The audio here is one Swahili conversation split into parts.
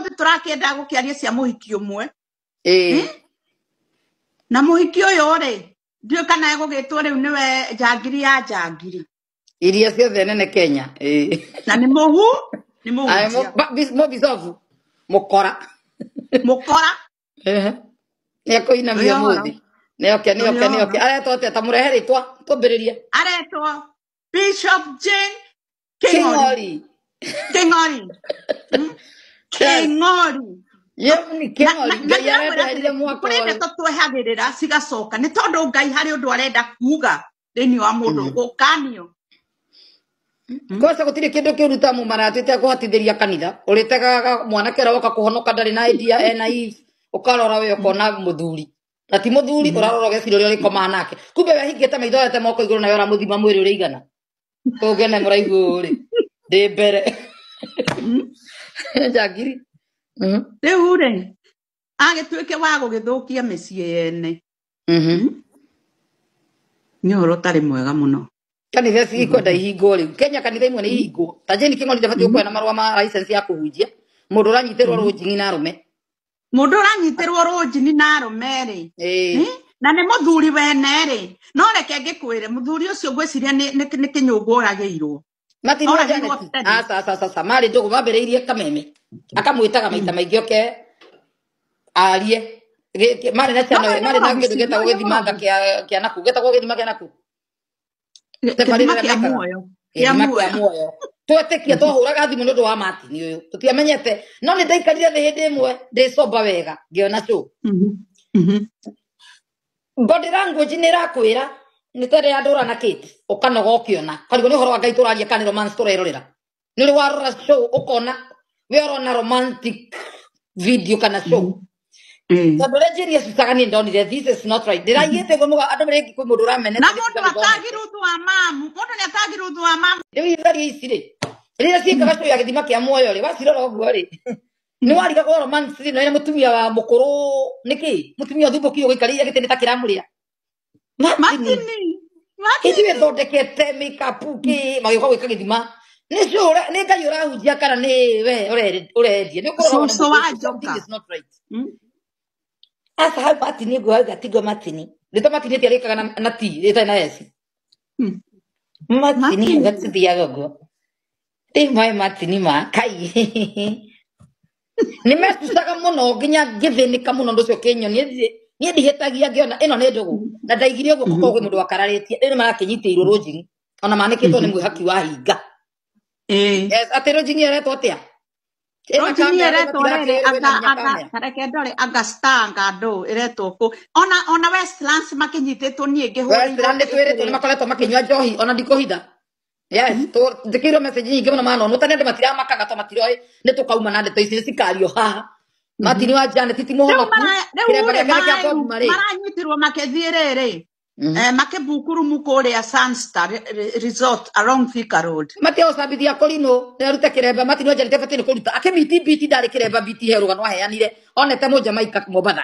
mothe turakenda gukiaria cia muhiki umwe na muhiki uyu ri ndio kana egugitwo riu niwe njangiri ya njangiri iria ciothe nene Kenya na ni muhu mo bisofu mukora nekuinamia muthi neoke aretwo ta mureheritwa tumbiririe aretwo Bishop Jane King'ori Yoni King'ori ngai mwako kurenda twehagirira cigacoka ni tondu ngai hari undu arenda kuga thini wa mundu gukanio kosa gutire kindu kiruta mu maratite kuhotithiria kanitha uritegaga mwanake roka kuhonoka ndari na idea ena ukarora we ukona muthuri ati muthuri urarora geciro rio rikoma nake kumbe we hingite maitho yete moko iguru na yora muthima mwiri uri igana ugene muraigu ri ndi mbere njangiri riu ri agituike wa gugithukia micii yene ni uhoro tari mwega muno kanitha cikwenda ihingo riu Kenya kanitha imwe ni ihingo ta Jane King'ori ndabati kwena marua ma license ya kuhunjia mundu uranyitirwo rujini na rume na arume ri na ni muthuri wene ri no reke ngikwire muthuri ucio ngwiciria ni kinyungu urageirwo matino asa mari ndugu mambiriirie kameme akamwitaga maita maingi oke arie mari na chana mari na kindu getagwo githimanga kia naku getagwo githima kia naku ya muoyo twetekia twahuraga thimu nundu wa Martin uyu tutiamenyete no ni ndaikarire thi hindi imwe ndicoba wega ngiona cu body language ni rakwira ni tere andura na kit ukanoga ukiona karigo ni horo wa ngai turaria kaniro man turerorera ni ri warora show ukona we orona romantic video kana show tabere jeria susagani ndonire this is not right ndiraiyete gomuga andu mereki kwi mundu ramene na mundu atagirutu wa mamu mundu ni atagirutu wa mamu riu ithari ici ri rira ciikaga show ya githima kia muoyo ri wacirora uguo ri ni wariga kwa romance no ina mutumia wa mukuru niki mutumia thumbuki ugikarire gitini ta kiramuria Martini ithiwe thondekete makeup ki magioka gwika githima ni sure ni ngai urahunjia kana ni we ureendie ni ukorwo so wajoka is not right asa ha Martini gwaga tigo Martini ndito Martini tiarikaga na ti ita na esi Martini gatithia gogo mai Martini ma kai ni mesusaga muno nginya ngithinika muno nducio kinyo ni ndihetagia ngiona ino ni ndugu na ndaigire uguo kuko gwe mundu wakararitie ni marakinyitiirwo rojini ona manikitwo ni mwihaki wa hinga ati rojini eretwo atia rojini eretwo riri aga kareke ndore aga stanga ndo eretwo ku ona Westlands makinyititwo nie ngihuri Westlands twiritwo ni makoretwo makinywa njohi ona ndikuhitha yes to ndikiro message nyingi muno mano no tane matira makaga to matiroi ni tukauma na ndeto ici cikario haha Martini wa Janet ti muhono maranyitirwo makethie riri makebukuru mukuria Sunstar Resort along Thika Road matio sabithia kolino ne rute kiremba Martini wa Janet fatini kuruta akemiti biti ndari kiremba biti heruga no aheanire onete mo Jamaica Mombasa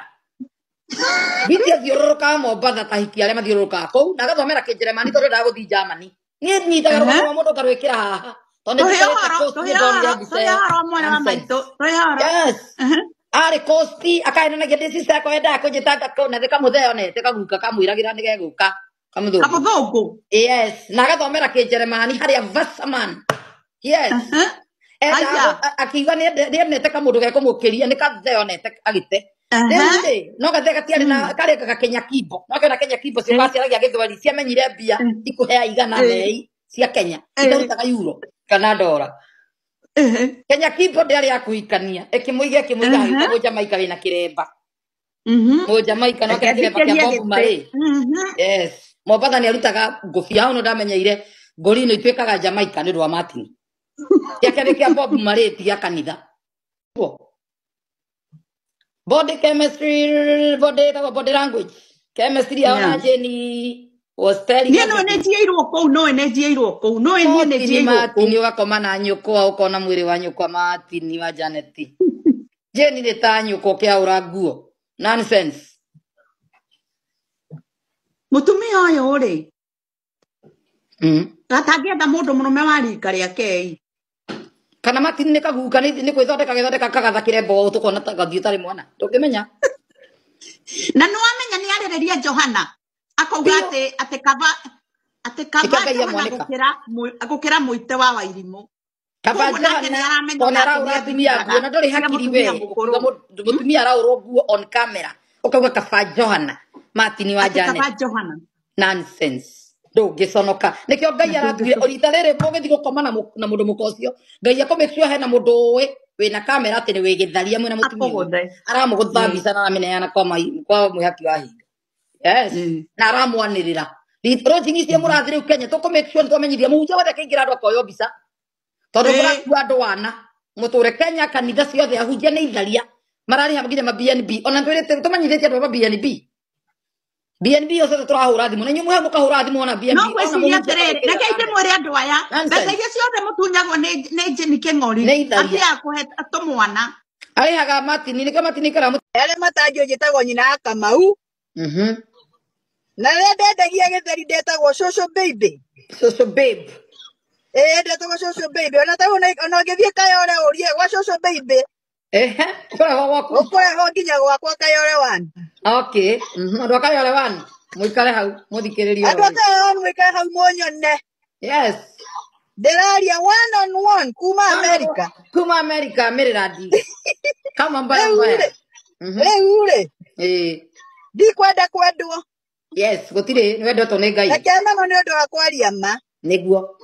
biti athiururuka Mombasa tahiki aria mathiururuka kou na gathomera Kijeremani tondu ndaguthi Germany ni nyitaga rugo mundu karwikira haha tondu ari kosti akaenda na gete sisa ko enda ko jitaka ko na theka mutheo ne theka guka kamwiragira ni geguka kamuthuku yes na gathomera Kijeremani haria Wasserman yes akiuga ni nete kamundu gekumukiria ni katheo nete agite no gatheka tiari na kare Kenya Kibo no kana Kenya Kibo cia ciaragia githwari cia menyire mbia ikuhea igana nei cia Kenya itarutaga euro kana dola Kenya Kibo ndari akuikania ekimuiga mo Jamaica wina kiremba mo Jamaica no kiremba kia Bob Marley yes Mombasa ni arutaga ngofia uno ndamenyeire ngori no itwekaga Jamaica ni rwa Martin yakare kia Bob Marley tia kanitha body chemistry body language chemistry ona Jeni was telling you no nejiirwo kou no nejiirwo kou no ni nejiirwo Martin wakoma na nyuko ukona mwiri wa nyuko Martin wa Janet Jeni ni ta nyuko kia uraguo nonsense mutumia uyu ri gatangienda mundu murume wa rika riake kana matini ne kaguka ni kwithondeka githondeka kagathakire mbogo tukona tagathiĩ tari mwana ndũngĩmenya na no amenya ni arereria Johana akauga ate kava gukira muite wa Wairimu kava Johana urathimia nguo na ndũrĩ hakiri we mutumia araurwo nguo on camera ukauga kava Johana matini wa Janet kava Johana nonsense ndũngĩconoka nĩkĩo Ngai aratwire ũrita rĩrĩ mũgĩthi gũkoma na mũndũ mũkocio Ngai akomĩkio hena mũndũ ũĩ wĩna kamera atĩ nĩ wĩgĩtharia mwena mũtumia aramũgũtha mbica na ameneana kwa mwĩhaki wa hinga yes na aramwanĩrĩra rĩngi cia mũrathi rĩu Kenya tũkũmĩkio nĩtwamenyithia mũhunjia wothe kĩingĩra andũ akoywo mbica tondũ mũrakua andũ wana mũtũre Kenya kanitha ciothe ahunjia nĩ itharia mararĩha nginya ma BNB ona tũmenyithĩtie andũ a BNB BNB yose turahura thimu na nyumwe mukahura thimu na BNB no gwiciria atiriri rekeite mwere andu aya mbeca iria ciothe mutunyagwo ni Jeni King'ori atia kuhe atumwana arihaga matini nike matini kara ele matanjo jitagwo nyina Kamau na ndendagia githeri ndetagwo Social Baby ndetagwo Social Baby ona tawo ona ngithie Kayole urie gwa Social Baby ukore ho nginya gwakwa Kayole one okay andu Kayole one muikare hau muthikiririe andu Kayole muikare hau munyone yes nderaria one on one kuma America miradi kama mbaya ure ndikwenda kwendwo yes gutire ni wendo to ne Ngai akema no ni undu wa kwaria ma niguo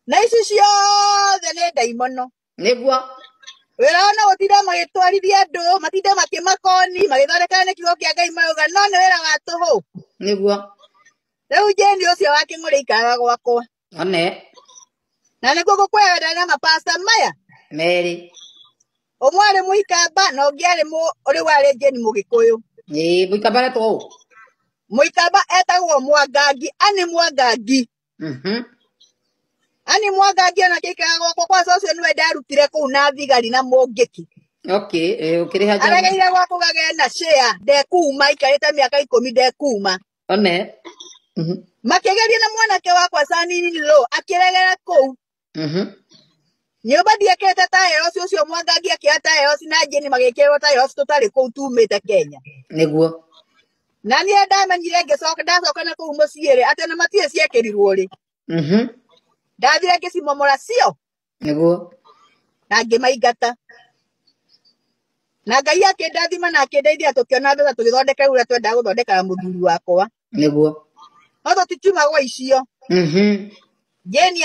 na ici ciothe ni ndaimono niguo wera ona gutira magitwarithia andu matinda makimakoni magithondeka ni kiugo kia Ngai mauga no ni wera wa tuhu niguo riu Jeni ucio wa King'ori ikaraga gwakwa one na niguo gukwenda na mapasta maya meri umwe ari muikamba na ungi ari uri wari Jeni Mugikuyu muikamba reto muikamba etagwo Mwangangi ani Mwangangi ona kikaga gwakwa kwa socio niwe ndarutire kuu na thigari na Mungiki okay ukiriha jana aregeire gwakwa gage na share ndekuma ikarite miaka 10 ndekuma one makigeria na mwanake wakwa Sanini Lo akiregera kuu nyumba ndiakete tayo ucio Mwangangi akiata yo na Jeni magikirwo tayo tutari kuu tumite Kenya niguo na ni ndamenyire ngicoka ndacoka na kuu muciire ate na matie ciekirirwo ri ndathire ngicimomora cio niguo na ngimaingata na Ngai akindathima na akindeithia tukiona mbeca tugithondeka uria twenda guthondeka muthuri wakwa niguo no tutituma gwa icio Jeni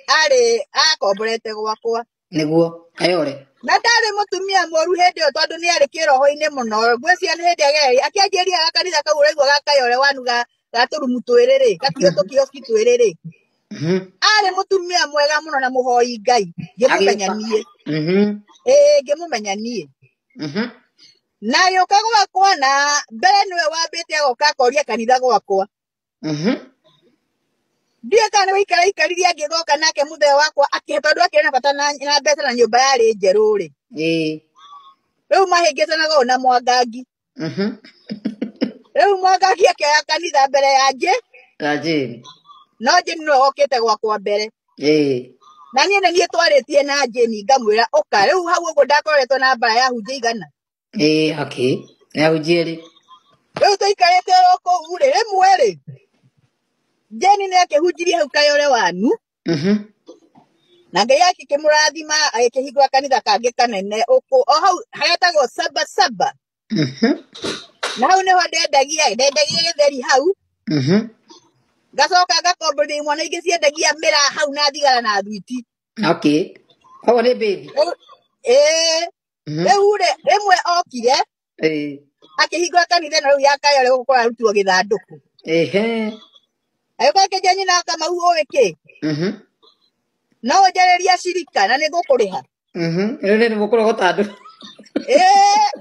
ari akomborete gwakwa niguo Kayole na ndari mutumia moru hindi yo tondu ni ari kiroho-ini muno ngwiciria ni hindi ageri akianjiria gakanitha kau uraigua ga Kayole wanuga gaturumu twiriri gakio tukioski twiriri ari mutumia mwega muno na muhoi Ngai ngimumenyanie ngimumenya nie na yuka gwakwa na mbere niwe wambite agoka akoria kanitha gwakwa ndiye kana wikara ikariria ngigoka nake muthee wakwa akihetondu akirena bata na mbeca na nyumba yari njeru ri riu mahingitanaga na Mwangangi riu Mwangangi akioya kanitha mbere ya Jeni no Jeni no okite gwakwa mbere na nie twaritie na Jeni ngamwira oka riu hau uguo ndakoretwo na mbara ya hunjia igana okay ya hunjiri riu tuikarite kuu ri rimwe ri Jeni ni akihunjirie hau Kayole wanu na Ngai akimurathima agikihingura kanitha kangi kanene o hau haretagwo Saba na hau niho ndendagia githeri hau ngacoka ngakomborithia mwana ingi ciendagia mira hau na thigara na thwiti okay hawa ni baby riu rimwe okire akihingura kanitha na riu ya Kayole gukora arutirwo githanduku ayuka Jeni na Kamau uwiki no njareria cirika na nigukuriha rere ni mukuru gotandu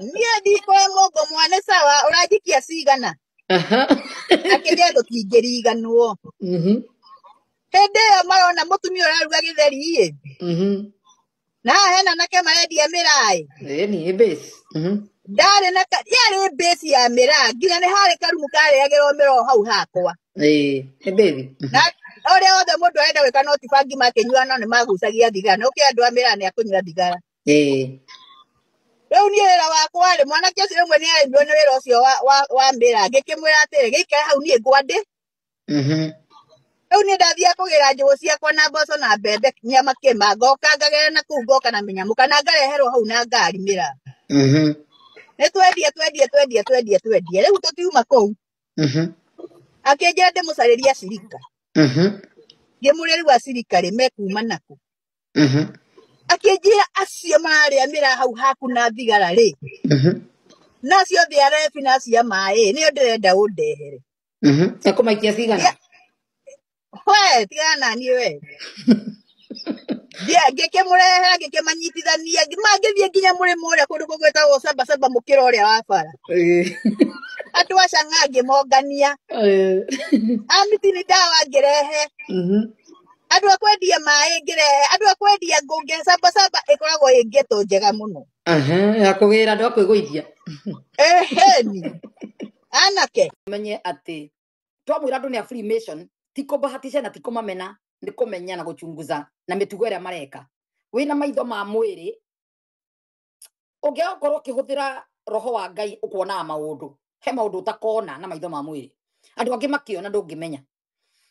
nie ndiko mongo mwane sawa urajikia cigana akije tutingiriganwo hindi yo marona mutumia uraruga githeri na hena nake marendia mirai ni base ndari na yari base ya mirai nginya ni hari karumu kareagirwo miro hau hakwa baby Ore othe mundu arenda gwika no tibangi makinyua no ni magucagia thigara no ke andu amira ni akunyua thigara riu ni wira wakwa ri mwanake ucio rimwe ni arendio ni wira ucio wa mbira ngikimwira atiri gikare hau ni ngwandi riu ni ndathia kugira njugu ciakwa na mboco na mbembe nyama kima ngoka ngagera na kuu ngoka na minyamu kana ngareherwo hau na ngari mira ni twendie riu tutiuma kuu akinjira ndimucariria cirika ngimure riu acirika ri mekuma naku akinjira acio maria mira hau haku na thigara ri nacio thiarebi nacia mai ni ndirenda undehere akumaikia cigana we tigana nani we ngikimurehera ngikimanyitithania ngithie nginya murimo uria kundu kugwetagwo camba mukira uria wa bara andu acanga ngimongania amiti ni dawa ngirehe andu akwendia mai ngirehe andu akwendia ngungi camba ikoragwo ingeto njega muno akugira andu akwiguithia ni anake menye ati twamwira andu ni a Freemason tiko bahatisha na tiko mamena ni kumenya na guchunguza na mitugo ira mareka wina maitho ma mwiri ungeokorwo kihuthira roho wa Ngai ukuona maundu he maundu utakona na maitho ma mwiri andu angi makiona ndungimenya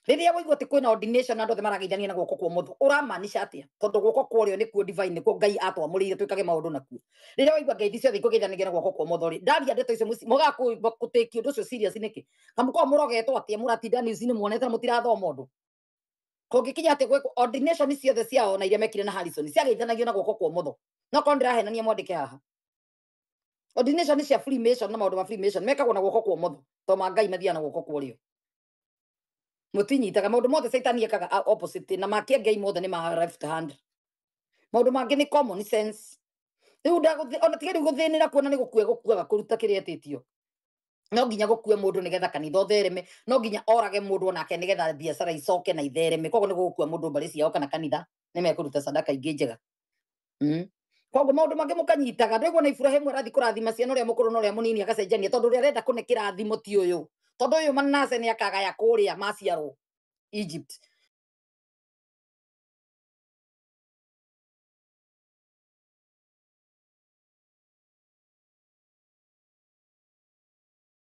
riria waigua ti kwina ordination andu othe marageithania na guoko kwa motho uramanisha atia tondu guoko kwa urio nikuo divine nikuo Ngai atwamurire twikage maundu nakuo riria waigua ngeithi ciothe ikugeithanagia na guoko kwa motho ri ndaria ndeto icio mugakuteki undu ucio serious niki kamuko murogetwo atia muratinda news ni muonete mutirathoma undu kungikinya ati gweko ordination ciothe ciao na iria mekire na Harrison ciageithanagio na guoko kwa motho no ko ndirahenania mwandike haha ordination cia Freemason na maundu ma Freemason mekagwo na guoko kwa motho to ma Ngai mathia na guoko kwa urio mutinyitaga maundu mothe Satan ekaga opposite na makia Ngai mothe ni ma left hand maundu mangi ni common sense riu ona tigeri guthinira kuona ni gukuaga kuruta kiria etitio no nginya gukue mundu nigetha kanitha uthereme no nginya orage mundu onake nigetha biacara icoke na ithereme koguo ni gukua mundu mbari ciao kana kanitha ni mekuruta sadaka ingi njega koguo maundu mangi mukanyitaga ndiguo na Ibrahimu arathi kurathima ciana uria mukuru na uria munini agacenjania tondu uria arenda kunekira thimo ti uyu tondu uyu Manase ni akagaya kuria maciaro Egypt